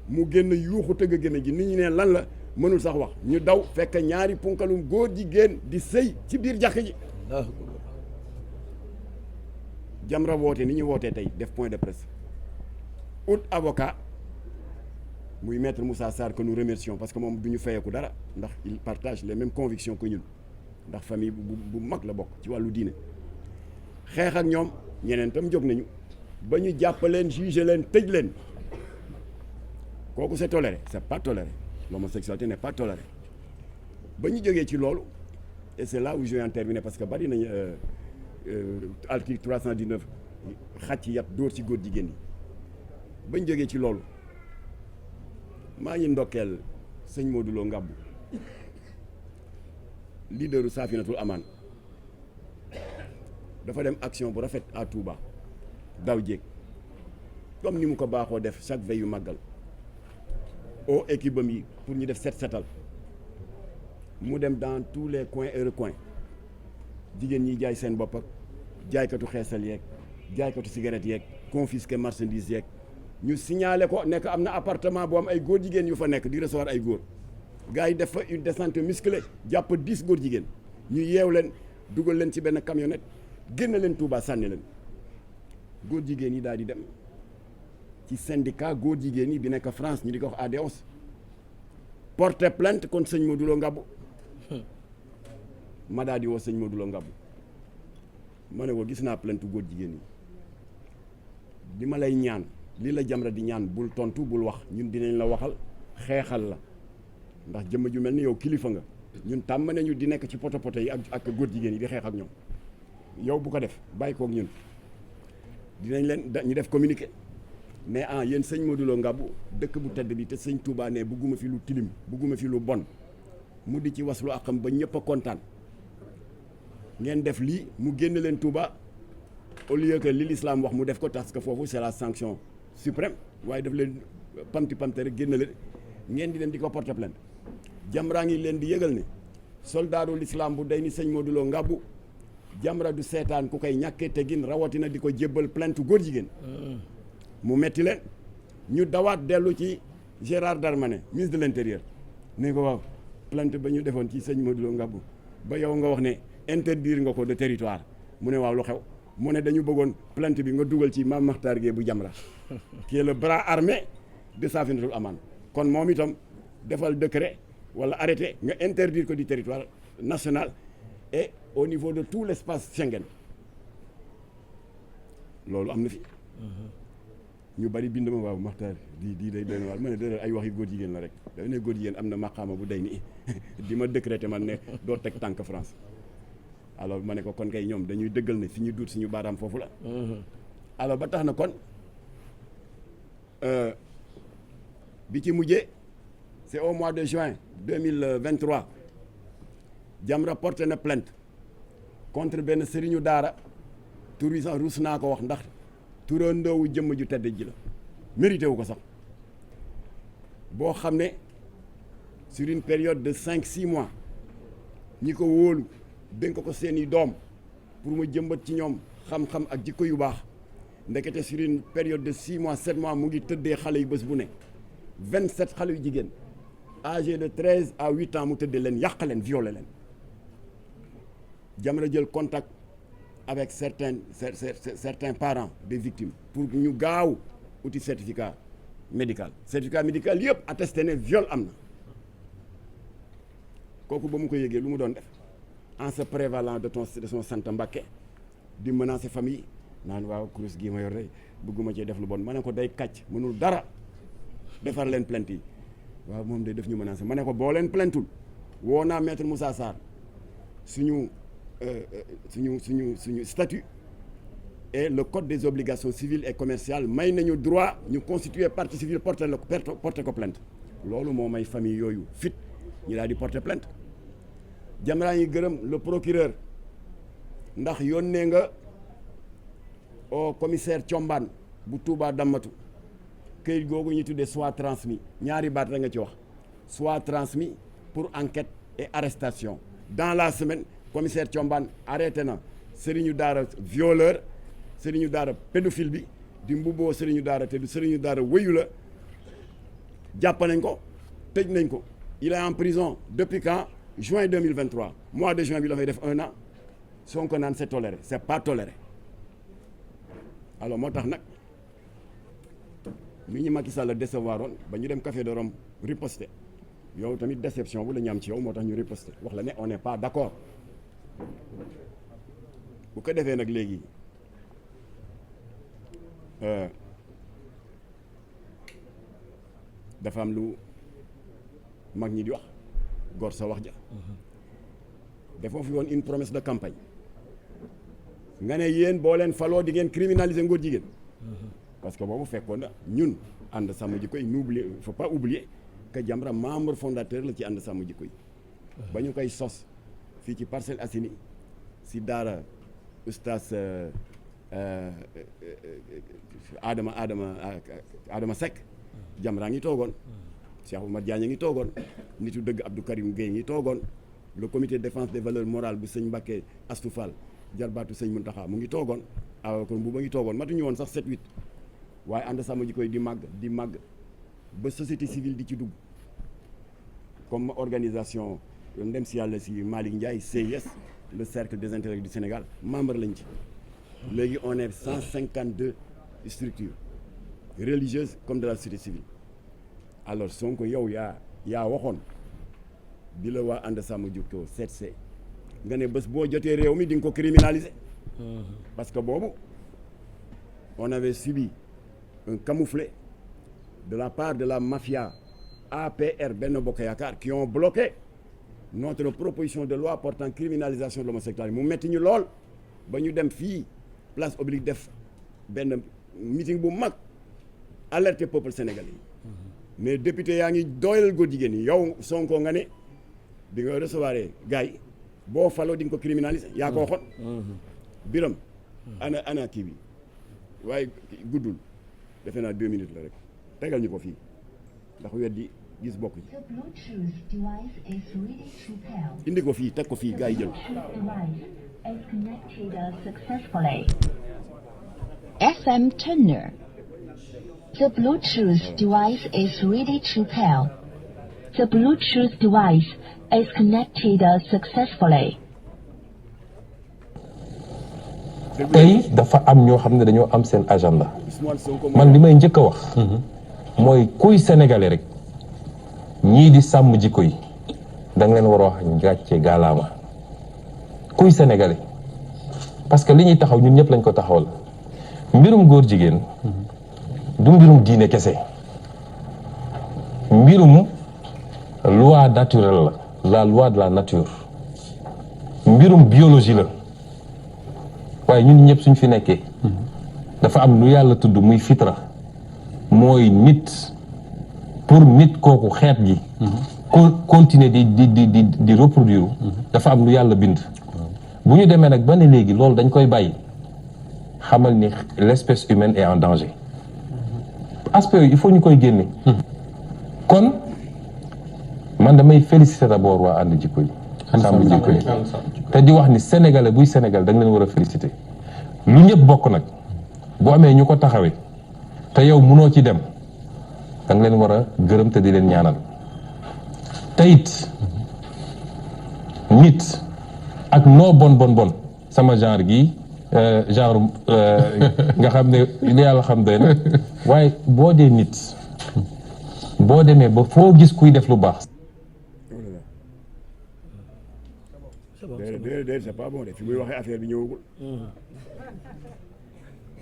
mu génn yuuxu tëgg génn ji nit ñi ne lan la mënul sax wax ñu daw fekk ñaari punkalum góor jigéen di sëy ci biir jàkk ji Jamra woote ni ñu wootee tey def point de presse ut avocat muy maître Moussa Sarr que nous remercions parce que moom du ñu fayeeku dara ndax il partage les mêmes convictions que ñun ndax famille bu mag la bokk ci wàllu diine xeex ak ñoom ñeneen tam jóg nañu ba ñu jàpp leen juger leen tëj leen kooku c'est toléré c'est pas toléré l'homosexualité n'est pas tolérée ba ñu jógee ci loolu et c'est là où je vais en terminer parce que bari nañu article 319 xàcc yat dóor ci góor jigéen yi ba ñu jógee ci loolu maa ngi ndokkeel sëñ Modou Lo Ngabou leaderu Safinatul Aman dafa dem action bu rafet à Touba daw jéeg comme ni mu ko baaxoo def chaque veille yu màggal au équipe am yi pour ñu def setal mu dem dans tous les coins et recoins jigéen ñi jaay seen bopp ak jaaykatu xeesal yeeg jaaykatu cigarette yeeg confisqué marchandise yeeg ñu signalé ko nekk am na appartement boo am ay góor jigéen yu fa nekk di recevoir ay góor gars yi def fa une descente musclée jàpp 10 góor jigéen ñu yeew leen dugal leen ci benn camionnette génn leen Touba sànni leen góor jigéen yi daal di dem ci syndicat góor jigéen yi bi nekk France ñu di ko wax ADEOS porter plainte contre sëñ Modou Lo Ngabou ma daal di woo sëñ Modou Lo Ngabou ma ne ko gis naa plainte góor jigéen yi di ma lay ñaan li la Jamra di ñaan bul tontu bul wax ñun dinañ la waxal xeexal la ndax jëmm ju mel ni yow kilifa nga ñun tàmm nañu di nekk ci poto poto yi ak góor jigéen yi di xeex ak ñoom yow bu ko def bàyyi koog ñun dinañ leen ñu def communiqué mais yéen sëñ Modou Lo Ngabou dëkk bu tedd bi te sëñ Touba ne bugguma fi lu tilim bugguma fi lu bon mu di ci waslu akam ba ñëpp a kontaan ngeen def lii mu génn leen Touba au lieu que li l'islam wax mu def ko parce que foofu c'est la sanction suprême waaye daf leen pamti rek génn leen ngeen di leen di ko porter plainte Jamra ngi leen di yëgal ne soldaaru l'islam bu day ni sëñ Modou Lo Ngabou Jamra du seetaan ku koy ñàkkee teggin rawatina di ko jébbal plainte góor jigéen mu metti leen ñu dawaat dellu ci Gérard Darmanin ministre de l'intérieur ne ko waaw plainte ba ñu defoon ci sëñ Modou Lo Ngabou ba yow nga wax ne interdire nga ko de territoire mu ne waaw lu xew mu ne dañu bëggoon plainte bi nga dugal ci Mame Makhtar Gueye bu Jamra qui est le bras armé de Safinatul Aman kon moom itam defal décret wala arrêté nga interdire ko du territoire national et au niveau de tout l'espace Schengen loolu am na fi ñu bari bind ma waaw Makhtar di day doy na waar ma ne dara ay waxi góor jigéen la rek dafa ne góor jigéen am na maqaama bu day ni di ma décréter man ne doo teg tànk France alors ma ne ko kon kay ñoom dañuy dëggal ne fi ñu duut suñu baaraam foofu la alors ba tax na kon bi ci mujjee c'est au mois de juin 2023 Jamra porté na plainte contre benn sëriñu daara tur yi sax ruus naa ko wax ndax turandoowu jëmm ju tedd ji la mérité wu ko sax boo xam ne sur une période de 5-6 mois ñi ko wóolu dénk ko seeni doom pour mu jëmbat ci ñoom xam-xam ak jikko yu baax ndekete sur une période de 6 mois 7 mois mu ngi tëddee xale yu bés bu ne 27 xale yu jigéen âgés de 13 à 8 ans mu tëddee leen yàq leen violé leen Jamra jël contact avec certains parents des victimes pour ñu gaaw uti certificat médical yëpp attesté ne viol am na kooku ba mu ko yëgee lu mu doon def en se prévalant de son sant Mbacké di menacer famille naan waaw kurus gii ma yor rek bëgguma cee def lu bon ma ne ko day kàcc mënul dara defar leen plainte yi waaw moom day def ñu menacer ma ne ko boo leen plaintul woo naa maître Moussa Sarr suñu statut et le code des obligations civiles et commerciales may nañu droit ñu constituer partie civile porter ko plainte loolu moo may famille yooyu fit ñu daal di porter plainte Jamra yi gërëm le procureur ndax yónnee nga au commissaire Thiombane bu Touba Dammatu këyit googu ñu tuddee soit transmis ñaari baat la nga ci wax soit transmis pour enquête et arrestation dans la semaine commissaire Thiombane arrêté na sëriñu daara violeur sëriñu daara pédophile bi di mbubboo sëriñu daara te du sëriñu daara wëyu la jàpp nañ ko tëj nañ ko il est en prison depuis quand juin 2023 mois de juin bi la fay def 1 an Sonko naan c'est toléré c'est pas toléré alors moo tax nag mi ñu Macky Sall décevoir oon ba ñu dem Café de Rome riposté yow tamit déception bu la ñu am ci yow moo tax ñu riposté wax la ne on n'est pas d'accord bu ko defee nag léegi dafa am lu mag ñi di wax gor sa wax ja dafoo fi woon une promesse de campagne nga ne yéen boo leen faloo di ngeen criminaliser ngóor jigéen parce que boobu fekkoon na ñun ànd sàmm jikko yi n'oublier faut pas oublier que Jamra membre fondateur la ci ànd sàmm jikko yi ba ñu koy sos fii ci Parcelles Assainies si daara oustaz Adama Seck Jamra ngi toogoon Cheikh Oumar Diagne ngi toogoon nitu dëgg Abdou Karim Gueye ngi toogoon le comité de défense des valeurs morales bu sëñ Mbacké Astou Fall jarbaatu sëñ Mountakha mu ngi toogoon kon bu ba ngi toogoon matuñu woon sax 7-8 waaye ànd sàmm jikko yi di màgg ba société civile di ci dugg comme organisation ndem si yàlla si Malick Ndiaye CIS le cercle des intellectuels du Sénégal membre lañ ci léegi on est 152 structures religieuses comme de la société civile alors Sonko yow yaa waxoon bi la waa ànd sàmm jikko seetsee nga ne bés boo jotee réew mi di nga ko criminaliser parce que boobu on avait subi un camouflet de la part de la mafia APR Benno Bokk Yaakaar qui ont bloqué notre proposition de loi portant criminalisation de l'homosexualité mu metti ñu lool ba ñu dem fii place Obélisque def benn meeting bu mag alerter peuple sénégalais yi mais député yaa ngi dooleel góor jigéen yi yow Sonko nga ne di nga recevoir gars yi boo faloo di nga ko criminaliser yaa ko waxoon biram ana kii bi waaye guddul defe naa 2 minutes la rek tegal ñu ko fii ndax weddi gis bokk ci indi ko fii teg ko fii gars yi jël FM Turner. The Bluetooth device is ready to pair. The Bluetooth device is connected successfully. tey dafa am ñoo xam ne dañoo am seen agenda man li may njëkk a wax mooy kuy sénégalais rek ñii di sàmm jikko yi da nga leen war a wax gàcce gaalaama kuy sénégalais parce que li ñuy taxaw ñun ñëpp lañ ko taxawal mbirum góor jigéen du mbirum diine kese mbirum loi naturelle la loi de la nature mbirum biologie la waaye ñun ñëpp suñ fi nekkee dafa am lu yàlla tudd muy fitra mooy nit pour nit kooku xeet gi continuer di reproduire dafa am lu yàlla bind bu ñu demee nag ba ne léegi loolu dañ koy bàyyi xamal ni l'espèce humaine est en danger aspect yooyu il faut ñu koy génne kon man damay féliciter d'abord waa ànd jikko yi sàmm jikko yi te di wax ni sénégalais buy sénégal da nga leen war a féliciter lu ñëpp bokk nag bu amee ñu ko taxawee te yow munoo ci dem da nga leen war a gërëm te di leen ñaanal te it nit ak noo bon sama genre gi genre nga xam ne li yàlla xam doy na waaye boo dee nit boo demee ba foo gis kuy def lu baax déedéet c'est pas bon de fi muy waxee affaire bi ñëwagul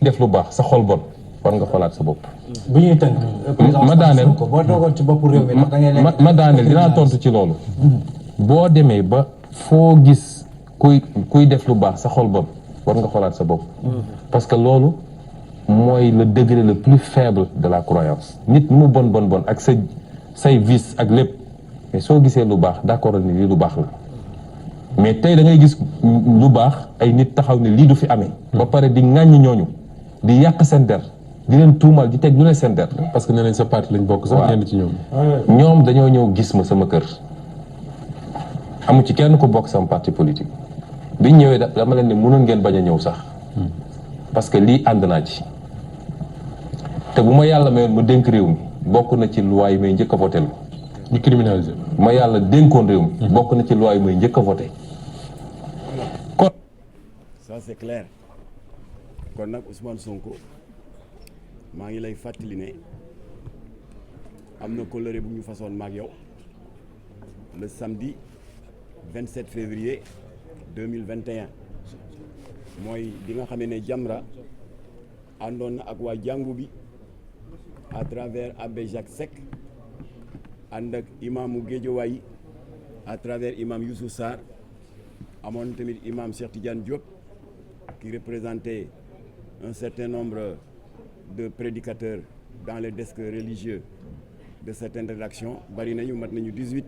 def lu baax sa xol bon war nga xoolaat sa bopp bu ñuy tënk ma daaneel ko boo toogoon ci boppu réew mi ndax da ngay ma daaneel dinaa tontu ci loolu boo demee ba foo gis kuy def lu baax sa xol bon war nga xoolaat sa bopp parce que loolu mooy le degré le plus faible de la croyance nit mu bon ak say vice ak lépp mais soo gisee lu baax d'accord ni lii lu baax la mais tey da ngay gis lu baax ay nit taxaw ne lii du fi amee ba pare di ŋàññi ñooñu di yàq seen der di leen tuumal di teg lu ne seen der parce que nee nañ sa parti lañ bokk sax ñenn ci ñoom dañoo ñëw gis ma sama kër amu ci kenn ku bokk sama parti politique biñ ñëwee dama leen ne mënoon ngeen bañ a ñëw sax parce que lii ànd naa ci te bu ma yàlla mayoon ma dénk réew mi bokk na ci loi yi may njëkk a voté ñu criminalisé ma yàlla dénkoon réew mi bokk na ci loi yi may njëkk a voté kon ça c'est clair kon nag Ousmane Sonko maa ngi lay fàttali ne am na kóllëre bu ñu façon maag yow le samedi 27 février 2021 mooy di nga xamee ne Jamra àndoon na ak waa jàngu bi à travers Abbé Jacques Seck ànd ak imaamu Guédiawaye à travers imam Youssou Sarr amoon tamit imam Cheikh Tidiane Diop qui représentait un certain nombre de prédicateurs dans les desks religieux de certaines rédactions bari nañu mat nañu 18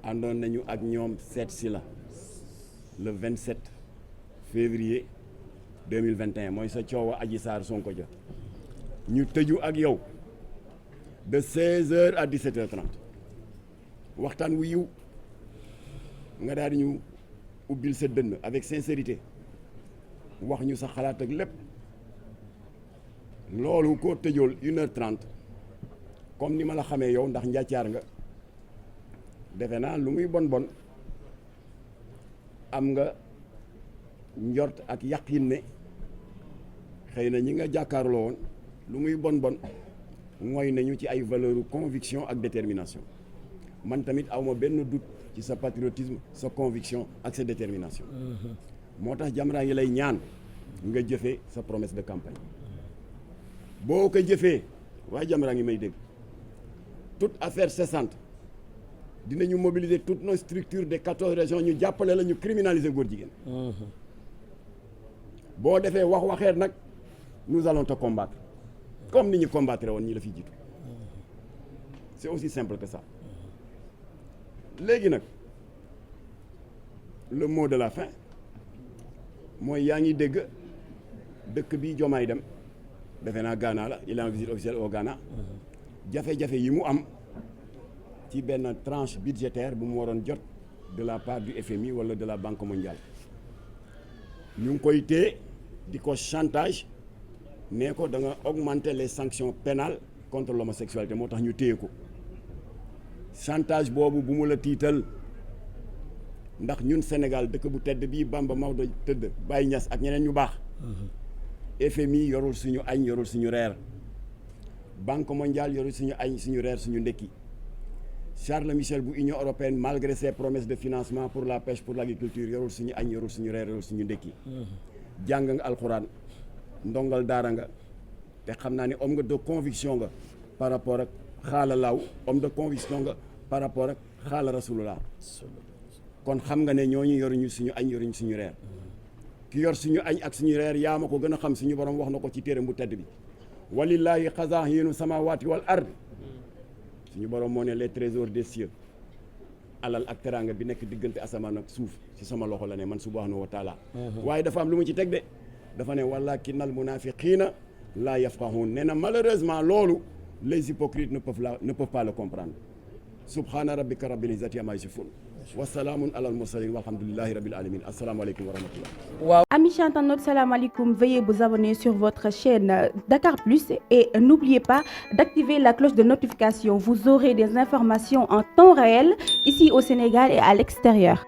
àndoon nañu ak ñoom seet si la le 27 février 2021 mooy sa coowa Adji Sarr Sonko ja ñu tëju ak yow de 16h à 17h30 waxtaan wu yiw nga daal di ñu ubbil sa dënn avec sincérité wax ñu sa xalaat ak lépp loolu koo tëjool 1h30 comme ni ma la xamee yow ndax njàccaar nga defe naa lu muy bon am nga njort ak yaqin ne xëy na ñi nga jàkkaarloo woon lu muy bon mooy nañu ci ay valeurs conviction ak détermination man tamit awma benn doute ci sa patriotisme sa conviction ak sa détermination moo tax Jamra ngi lay ñaan nga jëfee sa promesse de campagne boo ko jëfee waaye Jamra ngi may dégg toute affaire cessante dinañu mobiliser toutes nos structures des 14 régions ñu jàppale la ñu criminaliser góor jigéen boo defee waxeet nag nous allons te combattre comme ni ñu combattre woon ñi la fi jiitu c'est aussi simple que ça léegi nag le mot de la fin mooy yaa ngi dégg dëkk bi Diomaye dem defe naa Ghana la il est en visite officielle au Ghana jafe-jafe yi mu am ci benn tranche budgétaire bu mu waroon jot de la part du FMI wala de la Banque mondiale ñu ngi koy téye di ko chantage nee ko da nga augmenter les sanctions pénales contre l'homosexualité moo tax ñu téye ko chantage boobu bu mu la tiital ndax ñun Sénégal dëkk bu tedd bii Bamba Maodo tëdd Baye Niass ak ñeneen ñu baax FMI yorul suñu añ yorul suñu reer Banque mondiale yorul suñu añ suñu reer suñu ndekki Charles Michel bu Union européenne malgré ses promesses de financement pour la pêche pour l'agriculture yorul suñu añ yorul suñu reer yorul suñu ndekki jàng nga alxuraan ndongal daara nga te xam naa ne homme nga de conviction nga par rapport ak xaala laaw homme de conviction nga par rapport ak xaala rasulullah kon xam nga ne ñooñu yoruñu suñu añ yoruñu suñu reer ki yor suñu añ ak suñu reer yaa ma ko gën a xam suñu borom wax na ko ci téere bu tedd bi walillahi xazaa'inu samawati wal ard suñu borom moo ne les trésors des cieux alal ak teranga bi nekk diggante asamaan ak suuf ci sama loxo la ne man subhanahu wa taala waaye dafa am lu mu ci teg de dafa ne walakinnal munafiqina la yafqahun nee na malheureusement loolu les hypocrites ne peuvent pas le comprendre subhana rabbika rabbil izzati amma yasifun wa salaamun alal mursalin walhamdulillahi rabbil alamin assalamu aleykum wa rahmatullah. Amis internautes, salam alaikum. Veuillez vous abonner sur votre chaîne Dakar Plus et n'oubliez pas d'activer la cloche de notification. Vous aurez des informations en temps réel ici au Sénégal et à l'extérieur.